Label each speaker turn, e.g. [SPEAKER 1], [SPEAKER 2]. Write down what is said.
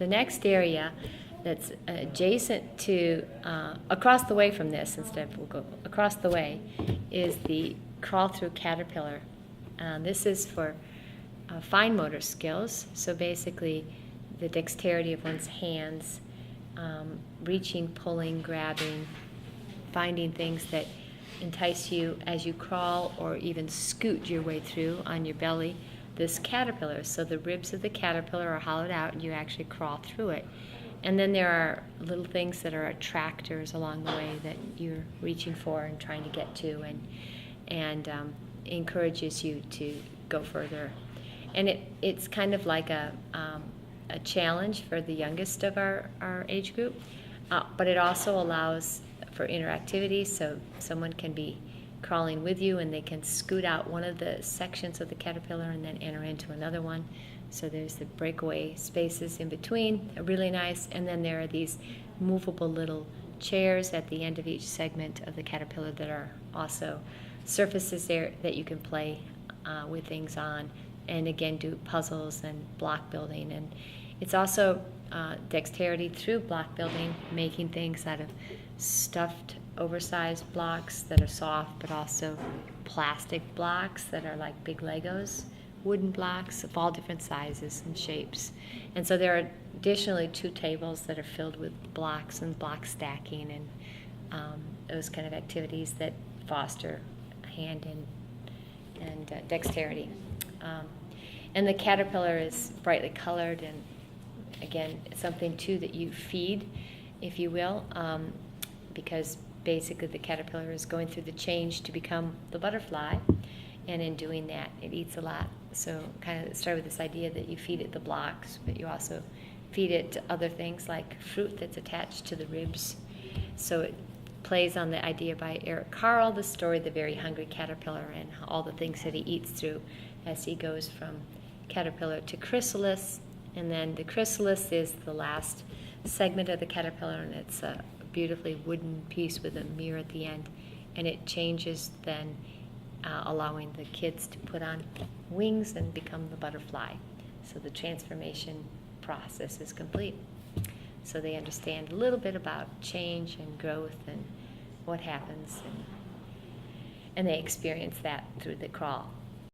[SPEAKER 1] the next area that's adjacent to, across the way from this, instead we'll go across the way, is the crawl through caterpillar. This is for fine motor skills, so basically the dexterity of one's hands, reaching, pulling, grabbing, finding things that entice you as you crawl or even scoot your way through on your belly this caterpillar. So the ribs of the caterpillar are hollowed out and you actually crawl through it. And then there are little things that are attractors along the way that you're reaching for and trying to get to, and encourages you to go further. And it's kind of like a challenge for the youngest of our age group, but it also allows for interactivity, so someone can be crawling with you and they can scoot out one of the sections of the caterpillar and then enter into another one. So there's the breakaway spaces in between, really nice, and then there are these movable little chairs at the end of each segment of the caterpillar that are also surfaces there that you can play with things on, and again do puzzles and block building. And it's also dexterity through block building, making things out of stuffed oversized blocks that are soft, but also plastic blocks that are like big Legos, wooden blocks of all different sizes and shapes. And so there are additionally 2 tables that are filled with blocks and block stacking and those kind of activities that foster hand and dexterity. And the caterpillar is brightly colored, and again, it's something too that you feed, if you will, because basically the caterpillar is going through the change to become the butterfly, and in doing that it eats a lot. So kind of start with this idea that you feed it the blocks, but you also feed it other things like fruit that's attached to the ribs. So it plays on the idea by Eric Carle, the story The Very Hungry Caterpillar, and all the things that he eats through as he goes from caterpillar to chrysalis. And then the chrysalis is the last segment of the caterpillar, and it's a beautifully wooden piece with a mirror at the end, and it changes then, allowing the kids to put on wings and become the butterfly. So the transformation process is complete. So they understand a little bit about change and growth and what happens, and they experience that through the crawl.